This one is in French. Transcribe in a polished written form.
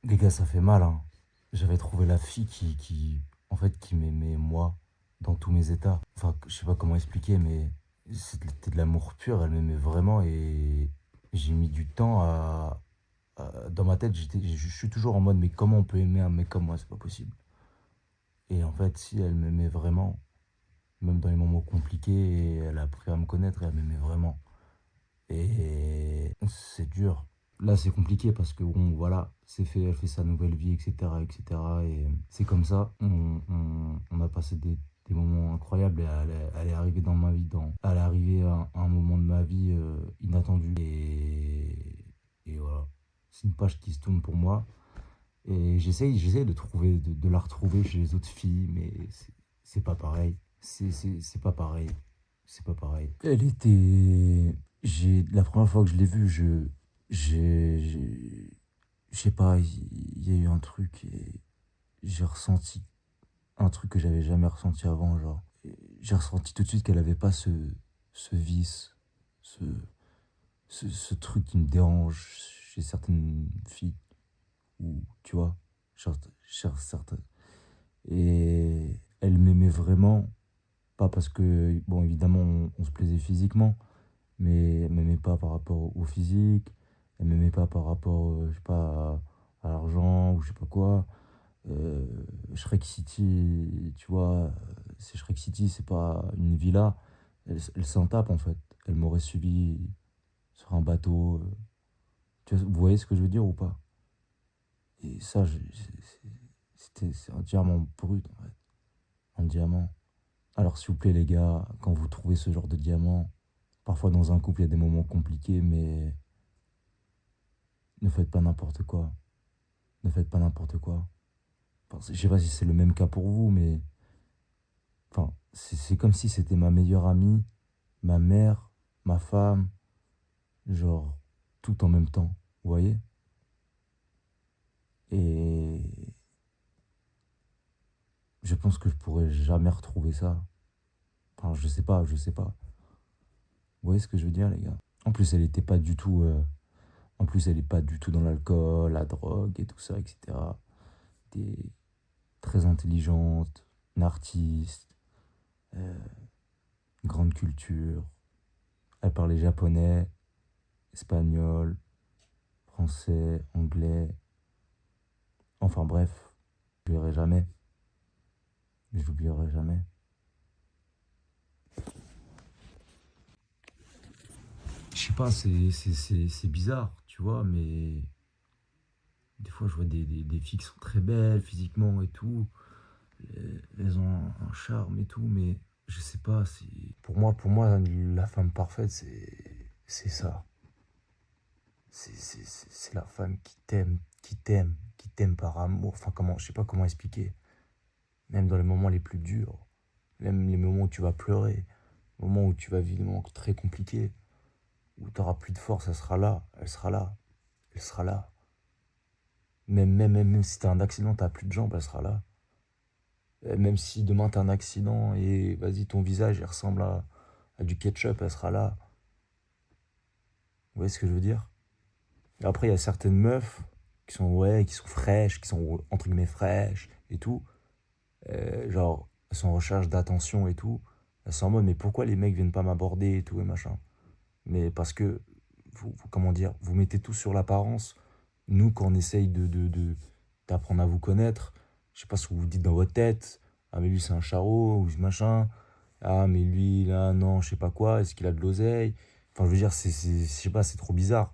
Les gars, ça fait mal, hein. J'avais trouvé la fille en fait, qui m'aimait moi, dans tous mes états. Enfin, je sais pas comment expliquer, mais c'était de l'amour pur, elle m'aimait vraiment et j'ai mis du temps dans ma tête, je suis toujours en mode, mais comment on peut aimer un mec comme moi, c'est pas possible. Et en fait, si elle m'aimait vraiment, même dans les moments compliqués, elle a appris à me connaître et elle m'aimait vraiment. Et c'est dur. Là, c'est compliqué parce que, bon, voilà, c'est fait, elle fait sa nouvelle vie, etc., etc. Et c'est comme ça. On a passé des moments incroyables et elle est arrivée dans ma vie, elle est arrivée à un moment de ma vie inattendu. Et voilà. C'est une page qui se tourne pour moi. Et j'essaye de la retrouver chez les autres filles, mais c'est pas pareil. C'est pas pareil. C'est pas pareil. Elle était. La première fois que je l'ai vue, je sais pas, il y a eu un truc et j'ai ressenti un truc que j'avais jamais ressenti avant, genre. J'ai ressenti tout de suite qu'elle avait pas ce vice, ce, ce truc qui me dérange chez certaines filles, ou tu vois, certaines. Et elle m'aimait vraiment, pas parce que, bon, évidemment, on se plaisait physiquement, mais elle m'aimait pas par rapport au physique, elle m'aimait pas par rapport, je sais pas, à l'argent ou je sais pas quoi. Euh, Shrek City, tu vois, c'est Shrek City, c'est pas une villa. Elle s'en tape en fait. Elle m'aurait suivi sur un bateau. Vous voyez ce que je veux dire ou pas? Et ça, c'est un diamant brut en fait. Un diamant. Alors s'il vous plaît les gars, quand vous trouvez ce genre de diamant, parfois dans un couple il y a des moments compliqués, mais ne faites pas n'importe quoi. Ne faites pas n'importe quoi. Enfin, je sais pas si c'est le même cas pour vous, mais enfin, c'est comme si c'était ma meilleure amie, ma mère, ma femme, genre tout en même temps. Vous voyez? Et je pense que je pourrais jamais retrouver ça. Enfin, je sais pas, je sais pas. Vous voyez ce que je veux dire, les gars? En plus, elle était pas du tout. En plus, elle est pas du tout dans l'alcool, la drogue et tout ça, etc. Elle était très intelligente, une artiste, euh, grande culture. Elle parlait japonais, espagnol, français, anglais. Enfin bref, je l'oublierai jamais. Je l'oublierai jamais. Je sais pas, c'est bizarre, tu vois, mais des fois je vois des filles qui sont très belles physiquement et tout. Elles ont un charme et tout, mais je sais pas, c'est. Pour moi, la femme parfaite, c'est ça. C'est la femme qui t'aime par amour. Enfin, comment, je sais pas comment expliquer. Même dans les moments les plus durs, même les moments où tu vas pleurer, les moments où tu vas vivre des moments très compliqués, où tu n'auras plus de force, elle sera là, elle sera là, elle sera là. Même si tu as un accident, tu n'as plus de jambes, elle sera là. Même si demain tu as un accident et vas-y, ton visage il ressemble à du ketchup, elle sera là. Vous voyez ce que je veux dire? Et après, il y a certaines meufs qui sont, ouais, qui sont fraîches, qui sont entre guillemets fraîches et tout. Genre, elles sont en recherche d'attention et tout. Elles sont en mode, mais pourquoi les mecs viennent pas m'aborder et tout et machin? Mais parce que, comment dire, vous mettez tout sur l'apparence. Nous, quand on essaye d'apprendre à vous connaître, je sais pas ce que vous dites dans votre tête. Ah, mais lui, c'est un charreau, ou machin. Ah, mais lui, là, non, je sais pas quoi. Est-ce qu'il a de l'oseille? Enfin, je veux dire, je sais pas, c'est trop bizarre.